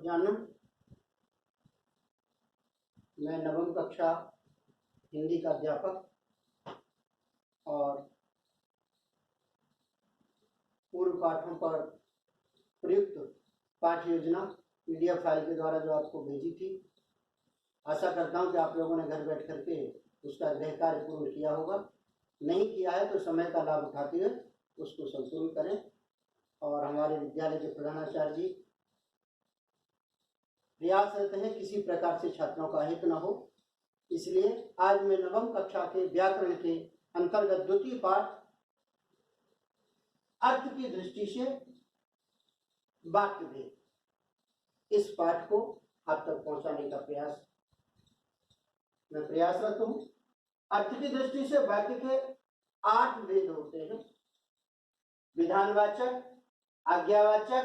सब जानम। मैं नवम कक्षा हिंदी का अध्यापक और पूर्व पाठों पर प्रयुक्त पाठ्य योजना PDF फाइल के द्वारा जो आपको भेजी थी, आशा करता हूं कि आप लोगों ने घर बैठ करके उसका गृह कार्य पूर्ण किया होगा। नहीं किया है तो समय का लाभ उठाते हुए उसको संपूर्ण करें। और हमारे विद्यालय के प्रधानाचार्य जी प्रयास रहते हैं किसी प्रकार से छात्रों का हित न हो, इसलिए आज मैं नवम कक्षा के व्याकरण के अंतर्गत द्वितीय पाठ अर्थ की दृष्टि से वाक्य भेद, इस पाठ को आप तक पहुंचाने का मैं प्रयासरत हूं। अर्थ की दृष्टि से वाक्य के 8 भेद होते हैं: विधानवाचक, आज्ञावाचक,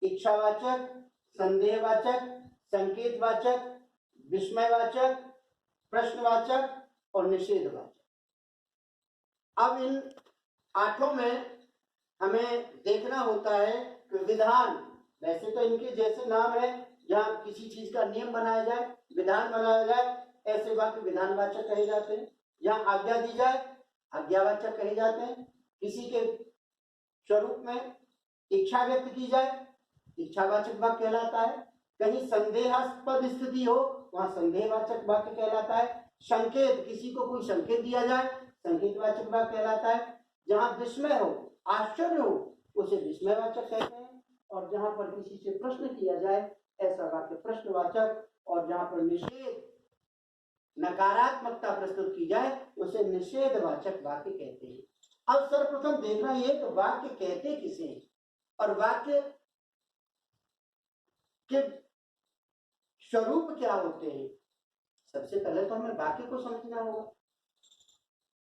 इच्छावाचक, संदेहवाचक, संकेतवाचक, विस्मयवाचक, प्रश्नवाचक और निषेधवाचक। अब इन 8 में हमें देखना होता है कि विधान, वैसे तो इनके जैसे नाम है, जहाँ किसी चीज का नियम बनाया जाए, विधान बनाया जाए, ऐसे वाक्य विधानवाचक कहे जाते हैं। जहाँ आज्ञा दी जाए आज्ञावाचक कहे जाते हैं। किसी के स्वरूप में इच्छा व्यक्त की जाए इच्छावाचक वाक्य कहलाता है। कहीं संदेहास्पद स्थिति हो वहां संदेहवाचक वाक्य कहलाता है। संकेत, किसी को कोई संकेत दिया जाए संकेतवाचक वाक्य कहलाता है। जहां विस्मय हो, आश्चर्य हो, उसे विस्मयवाचक कहते हैं। और जहां पर किसी से प्रश्न किया जाए ऐसा वाक्य प्रश्नवाचक, और जहां पर निषेध, नकारात्मकता प्रस्तुत की जाए उसे निषेधवाचक वाक्य कहते हैं। अब सर्वप्रथम देखना यह कि वाक्य कहते किसे हैं और वाक्य के स्वरूप क्या होते हैं। सबसे पहले तो हमें वाक्य को समझना होगा।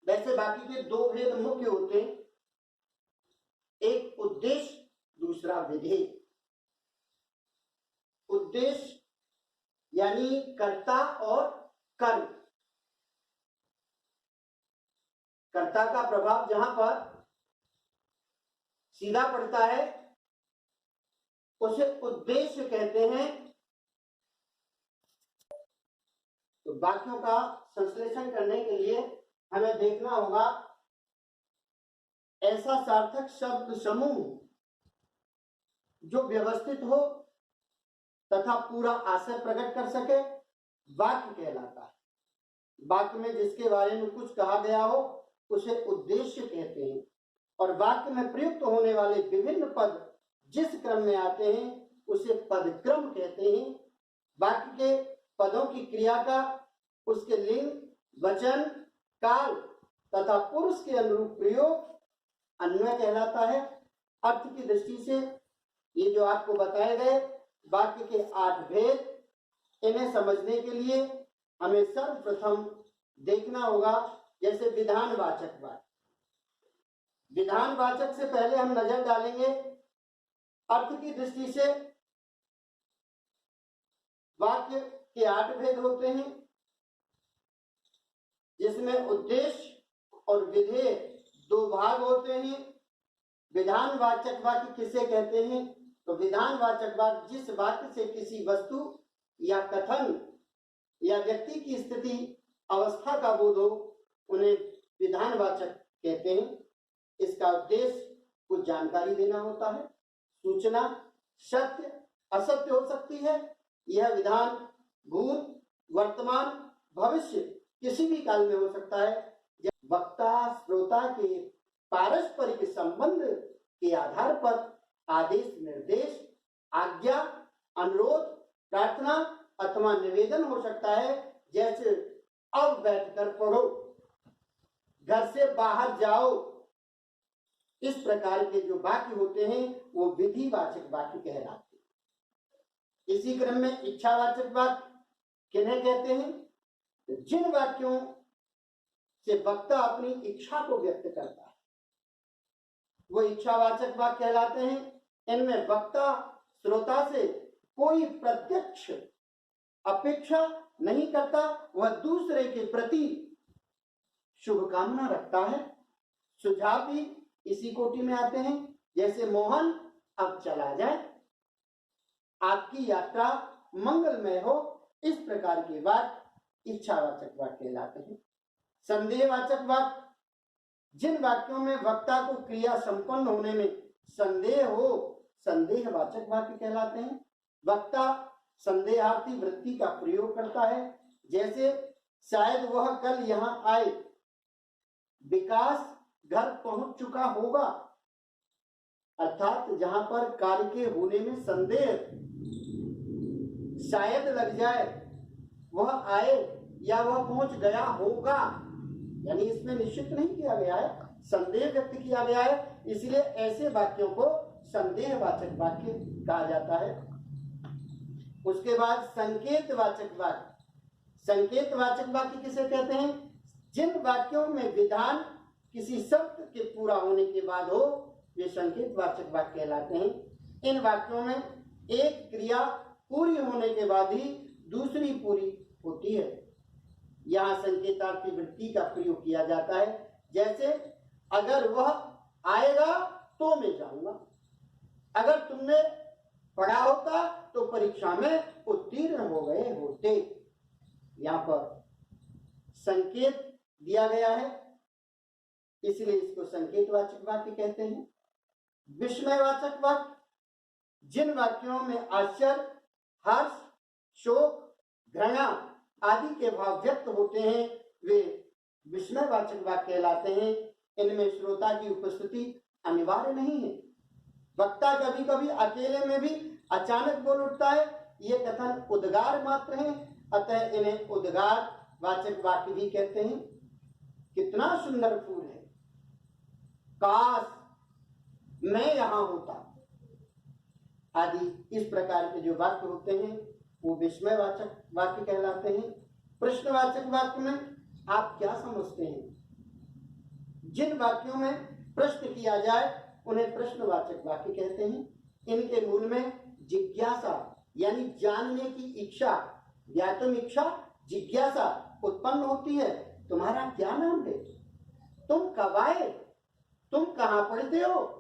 वैसे वाक्य के 2 भेद मुख्य होते हैं, एक उद्देश्य, दूसरा विधेय। उद्देश्य यानी कर्ता और कर्म। कर्ता का प्रभाव जहां पर सीधा पड़ता है उसे उद्देश्य कहते हैं। तो वाक्यों का संश्लेषण करने के लिए हमें देखना होगा ऐसा सार्थक शब्द समूह जो व्यवस्थित हो तथा पूरा आशय प्रकट कर सके, वाक्य कहलाता है। वाक्य में जिसके बारे में कुछ कहा गया हो उसे उद्देश्य कहते हैं। और वाक्य में प्रयुक्त होने वाले विभिन्न पद जिस क्रम में आते हैं उसे पदक्रम कहते हैं। वाक्य के पदों की क्रिया का उसके लिंग, वचन, काल तथा पुरुष के अनुरूप प्रयोग अन्वय कहलाता है। अर्थ की दृष्टि से ये जो आपको बताए गए वाक्य के 8 भेद, इन्हें समझने के लिए हमें सर्वप्रथम देखना होगा जैसे विधानवाचक वाक्य। विधानवाचक से पहले हम नजर डालेंगे अर्थ की दृष्टि से वाक्य के 8 भेद होते हैं, जिसमें उद्देश्य और विधेय 2 भाग होते हैं। विधानवाचक वाक्य किसे कहते हैं? तो विधानवाचक वाक्य जिस वाक्य से किसी वस्तु या कथन या व्यक्ति की स्थिति, अवस्था का बोध हो, उन्हें विधानवाचक कहते हैं। इसका उद्देश्य कुछ जानकारी देना होता है। सूचना सत्य असत्य हो सकती है। यह विधान भूत, वर्तमान, भविष्य किसी भी काल में हो सकता है। वक्ता श्रोता के पारस्परिक संबंध के आधार पर आदेश, निर्देश, आज्ञा, अनुरोध, प्रार्थना अथवा निवेदन हो सकता है। जैसे अब बैठकर पढ़ो, घर से बाहर जाओ, इस प्रकार के जो वाक्य होते हैं वो विधिवाचक वाक्य कहलाते हैं। इसी क्रम में इच्छावाचक वाक्य किन्हें कहते हैं? जिन वाक्यों से वक्ता अपनी इच्छा को व्यक्त करता है वो इच्छावाचक वाक्य कहलाते हैं। इनमें वक्ता श्रोता से कोई प्रत्यक्ष अपेक्षा नहीं करता, वह दूसरे के प्रति शुभकामना रखता है। सुझाव भी इसी कोटि में आते हैं, जैसे मोहन अब चला जाए। आपकी यात्रा मंगलमय हो, इस प्रकार के वाक्य इच्छावाचक वाक्य कहलाते हैं। संदेहवाचक वाक्य, जिन वाक्यों में वक्ता को क्रिया संपन्न होने में संदेह हो, संदेहवाचक वाक्य कहलाते हैं। वक्ता संदेहार्थी वृत्ति का प्रयोग करता है, जैसे शायद वह कल यहाँ आए, विकास घर पहुंच चुका होगा, अर्थात जहां पर कार्य के होने में संदेह शायद लग जाए, वह आए या वह पहुंच गया होगा, यानी इसमें निश्चित नहीं किया गया है, संदेह व्यक्त किया गया है, इसलिए ऐसे वाक्यों को संदेहवाचक वाक्य कहा जाता है। उसके बाद संकेतवाचक वाक्य। संकेतवाचक वाक्य किसे कहते हैं? जिन वाक्यों में विधान किसी शब्द के पूरा होने के बाद हो, वे संकेतवाचक वाक्य कहलाते हैं। इन वाक्यों में एक क्रिया पूरी होने के बाद ही दूसरी पूरी होती है। यहाँ संकेतार्थी वृत्ति का प्रयोग किया जाता है, जैसे अगर वह आएगा तो मैं जाऊंगा, अगर तुमने पढ़ा होता तो परीक्षा में उत्तीर्ण हो गए होते। यहाँ पर संकेत दिया गया है, इसलिए इसको संकेतवाचक वाक्य कहते हैं। विस्मयवाचक वाक्य, जिन वाक्यों में आश्चर्य, हर्ष, शोक, घृणा आदि के भाव व्यक्त होते हैं, वे विस्मयवाचक वाक्य कहलाते हैं। इनमें श्रोता की उपस्थिति अनिवार्य नहीं है। वक्ता कभी कभी अकेले में भी अचानक बोल उठता है, ये कथन उद्गार मात्र है, अतः इन्हें उद्गार वाचक वाक्य भी कहते हैं। कितना सुंदर फूल है, काश मैं यहां होता, आदि इस प्रकार के जो वाक्य होते हैं वो विस्मयवाचक वाक्य कहलाते हैं। प्रश्नवाचक वाक्य में आप क्या समझते हैं? जिन वाक्यों में प्रश्न किया जाए उन्हें प्रश्नवाचक वाक्य कहते हैं। इनके मूल में जिज्ञासा यानी जानने की इच्छा, ज्ञातुम इच्छा, जिज्ञासा उत्पन्न होती है। तुम्हारा क्या नाम है? तुम कब आए? तुम कहां पढ़ते हो?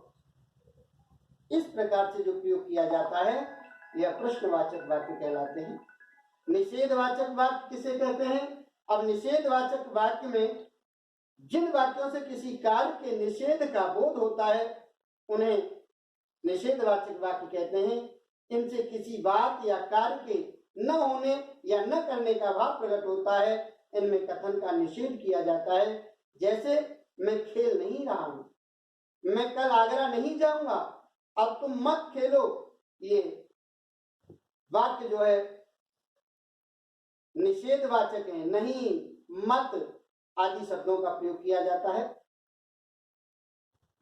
इस प्रकार से जो प्रयोग किया जाता है यह प्रश्नवाचक वाक्य कहलाते हैं। निषेधवाचक वाक्य किसे कहते हैं? अब निषेधवाचक वाक्य में जिन वाक्यों से किसी कार्य के निषेध का बोध होता है उन्हें निषेधवाचक वाक्य कहते हैं। इनसे किसी बात या कार्य के न होने या न करने का भाव प्रकट होता है। इनमें कथन का निषेध किया जाता है, जैसे मैं खेल नहीं रहा हूं, मैं कल आगरा नहीं जाऊंगा, अब तुम मत खेलो। ये वाक्य जो है निषेधवाचक है, नहीं, मत आदि शब्दों का प्रयोग किया जाता है।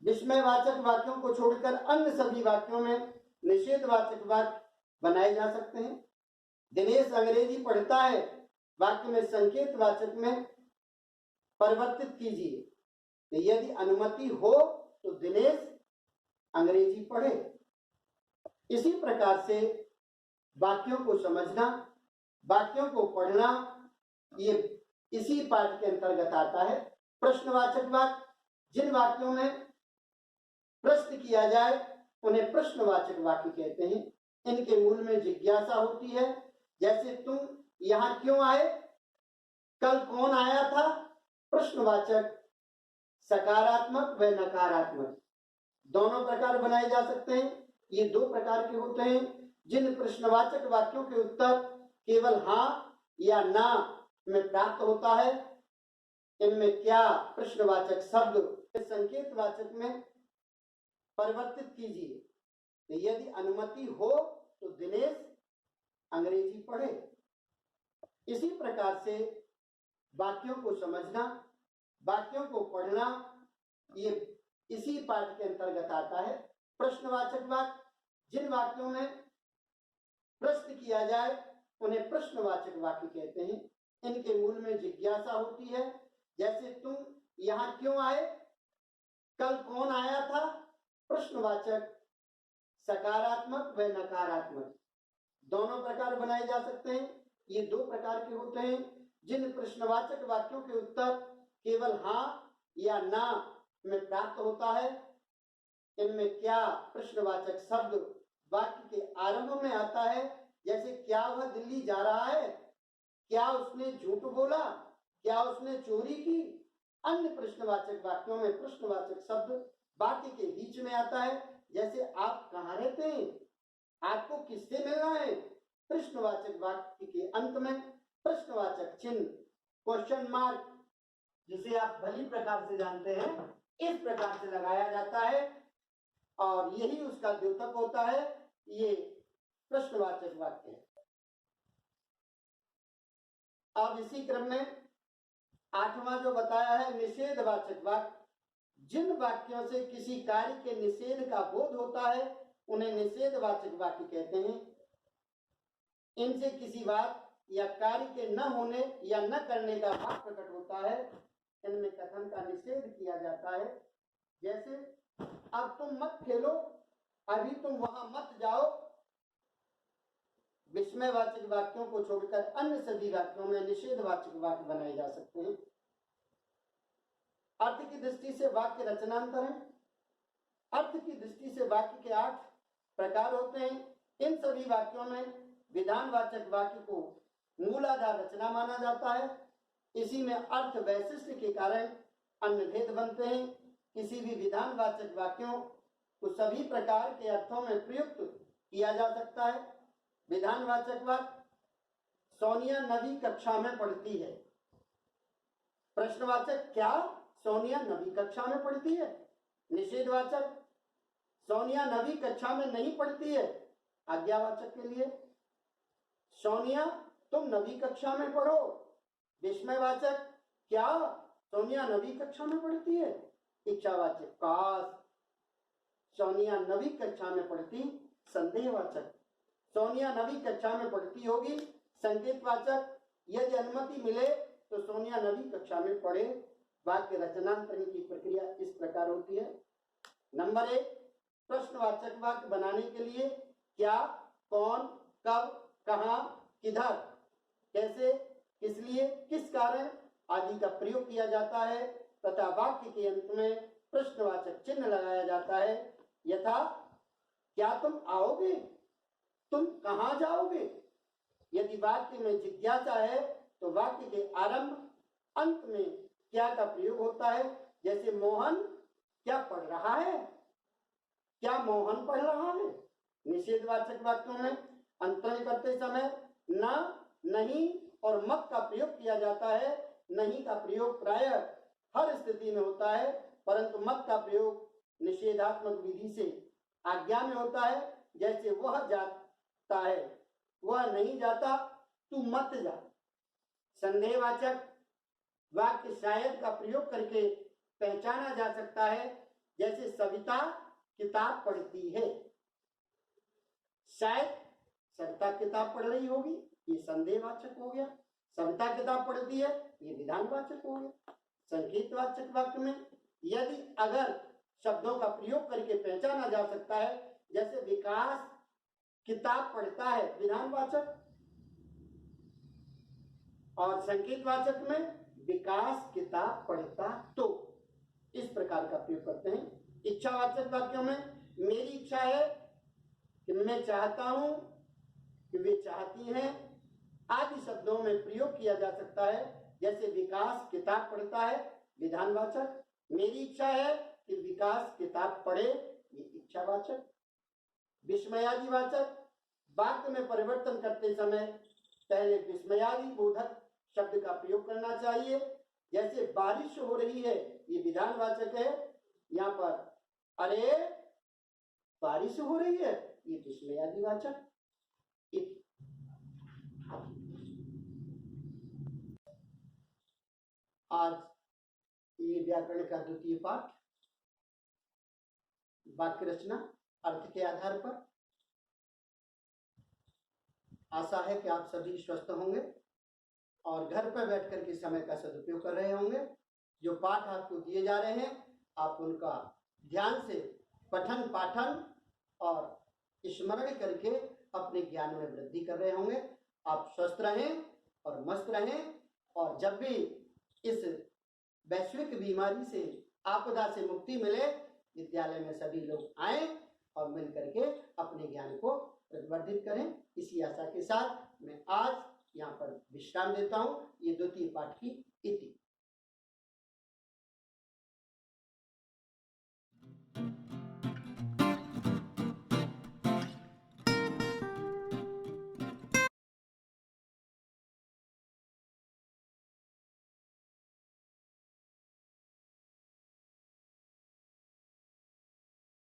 विस्मयवाचक वाक्यों को छोड़कर अन्य सभी वाक्यों में निषेधवाचक वाक्य बनाए जा सकते हैं। दिनेश अंग्रेजी पढ़ता है, वाक्य में संकेतवाचक में परिवर्तित कीजिए, तो यदि अनुमति हो तो दिनेश अंग्रेजी पढ़े। इसी प्रकार से वाक्यों को समझना, वाक्यों को पढ़ना, ये इसी पाठ के अंतर्गत आता है। प्रश्नवाचक वाक्य, जिन वाक्यों में प्रश्न किया जाए उन्हें प्रश्नवाचक वाक्य कहते हैं। इनके मूल में जिज्ञासा होती है, जैसे तुम यहाँ क्यों आए, कल कौन आया था। प्रश्नवाचक सकारात्मक व नकारात्मक दोनों प्रकार बनाए जा सकते हैं। ये दो प्रकार के होते हैं। जिन प्रश्नवाचक वाक्यों के उत्तर केवल हाँ या ना में प्राप्त होता है, इनमें क्या प्रश्नवाचक शब्द संकेतवाचक में परिवर्तित कीजिए, तो यदि अनुमति हो तो दिनेश अंग्रेजी पढ़े। इसी प्रकार से वाक्यों को समझना, वाक्यों को पढ़ना, ये इसी पाठ के अंतर्गत आता है। प्रश्नवाचक वाक्य, जिन वाक्यों में प्रश्न किया जाए उन्हें प्रश्नवाचक वाक्य कहते हैं। इनके मूल में जिज्ञासा होती है, जैसे तुम यहाँ क्यों आए, कल कौन आया था। प्रश्नवाचक सकारात्मक व नकारात्मक दोनों प्रकार बनाए जा सकते हैं। ये दो प्रकार के होते हैं। जिन प्रश्नवाचक वाक्यों के उत्तर केवल हाँ या ना में प्राप्त होता है, इनमें क्या प्रश्नवाचक शब्द वाक्य के आरंभ में आता है, जैसे क्या वह दिल्ली जा रहा है, क्या उसने झूठ बोला, क्या उसने चोरी की। अन्य प्रश्नवाचक वाक्यों में प्रश्नवाचक शब्द वाक्य के बीच में आता है, जैसे आप कहाँ रहते हैं, आपको किससे मिलना है। प्रश्नवाचक वाक्य के अंत में प्रश्नवाचक चिन्ह क्वेश्चन मार्क, जिसे आप भली प्रकार से जानते हैं, इस प्रकार से लगाया जाता है और यही उसका द्योतक होता है। ये प्रश्नवाचक वाक्य है। अब इसी क्रम में 8वां जो बताया है निषेधवाचक वाक्य, जिन वाक्यों से किसी कार्य के निषेध का बोध होता है उन्हें निषेधवाचक वाक्य कहते हैं। इनसे किसी बात या कार्य के न होने या न करने का भाव प्रकट होता है, इनमें कथन का निषेध किया जाता है। जैसे अब तुम मत खेलो, अभी तुम वहां मत जाओ। विस्मयवाचक वाक्यों को छोड़कर अन्य सभी वाक्यों में निषेधवाचक वाक्य बनाए जा सकते हैं। अर्थ की दृष्टि से वाक्य रचनांतर है। अर्थ की दृष्टि से वाक्य के 8 प्रकार होते हैं। इन सभी वाक्यों में विधानवाचक वाक्य को मूलाधार रचना माना जाता है। इसी में अर्थ वैशिष्ट के कारण अन्य भेद बनते हैं। किसी भी विधानवाचक वाक्यों को सभी प्रकार के अर्थों में प्रयुक्त किया जा सकता है। विधानवाचक वाक्य, सोनिया नवी कक्षा में पढ़ती है। प्रश्नवाचक, क्या सोनिया नवी कक्षा में पढ़ती है। निषेधवाचक, सोनिया नवी कक्षा में नहीं पढ़ती है। आज्ञावाचक के लिए, सोनिया तुम नवी कक्षा में पढ़ो। विस्मयवाचक, क्या सोनिया नवी कक्षा में पढ़ती है। इच्छावाचक, काश सोनिया नवी कक्षा में पढ़ती। संदेहवाचक, सोनिया नवी कक्षा में पढ़ती होगी। संकेतवाचक, यदि अनुमति मिले तो सोनिया नवी कक्षा में पढ़े। वाक्य रचनांतरण की प्रक्रिया इस प्रकार होती है। नंबर 1, प्रश्नवाचक वाक्य बनाने के लिए क्या, कौन, कब, कहां, किधर, कैसे, किस लिए, किस कारण आदि का प्रयोग किया जाता है तथा वाक्य के अंत में प्रश्नवाचक चिन्ह लगाया जाता है। यथा, क्या तुम आओगे, तुम कहां जाओगे। यदि वाक्य में जिज्ञासा है तो वाक्य के आरंभ अंत में क्या का प्रयोग होता है। जैसे मोहन क्या पढ़ रहा है, क्या मोहन पढ़ रहा है। निषेधवाचक वाक्यों में अंतरण करते समय न, नहीं और मत का प्रयोग किया जाता है। नहीं का प्रयोग प्रायः हर स्थिति में होता है, परंतु मत का प्रयोग निषेधात्मक विधि से आज्ञा में होता है। जैसे वह जाता है, वह नहीं जाता, तू मत जा। संदेहवाचक वाक्य शायद का प्रयोग करके पहचाना जा सकता है। जैसे सविता किताब पढ़ती है। शायद सविता किताब पढ़ रही होगी, ये संदेहवाचक हो गया। सविता किताब पढ़ती है, ये विधानवाचक हो गया। संकेतवाचक वाक्य में यदि अगर शब्दों का प्रयोग करके पहचाना जा सकता है, जैसे विकास किताब पढ़ता है, विधानवाचक। और संकेतवाचक में विकास किताब पढ़ता तो, इस प्रकार का प्रयोग करते हैं। इच्छावाचक वाक्यों में मेरी इच्छा है कि मैं चाहता हूं कि वे चाहती हैं आदि शब्दों में प्रयोग किया जा सकता है। जैसे विकास किताब पढ़ता है, विधानवाचक। मेरी इच्छा है कि विकास किताब पढ़े, ये इच्छावाचक। विस्मयादिवाचक वाक्य में परिवर्तन करते समय पहले विस्मयादि बोधक शब्द का प्रयोग करना चाहिए। जैसे बारिश हो रही है, ये विधानवाचक है। यहाँ पर अरे बारिश हो रही है, ये विस्मयादिवाचक। आज ये व्याकरण का द्वितीय पाठ, वाक्य रचना अर्थ के आधार पर। आशा है कि आप सभी स्वस्थ होंगे और घर पर बैठकर के समय का सदुपयोग कर रहे होंगे। जो पाठ आपको दिए जा रहे हैं, आप उनका ध्यान से पठन पाठन और स्मरण करके अपने ज्ञान में वृद्धि कर रहे होंगे। आप स्वस्थ रहें और मस्त रहें, और जब भी इस वैश्विक बीमारी से, आपदा से मुक्ति मिले, विद्यालय में सभी लोग आए और मिल करके अपने ज्ञान को प्रतिवर्धित करें। इसी आशा के साथ मैं आज यहाँ पर विश्राम देता हूँ। ये द्वितीय पाठ की इति।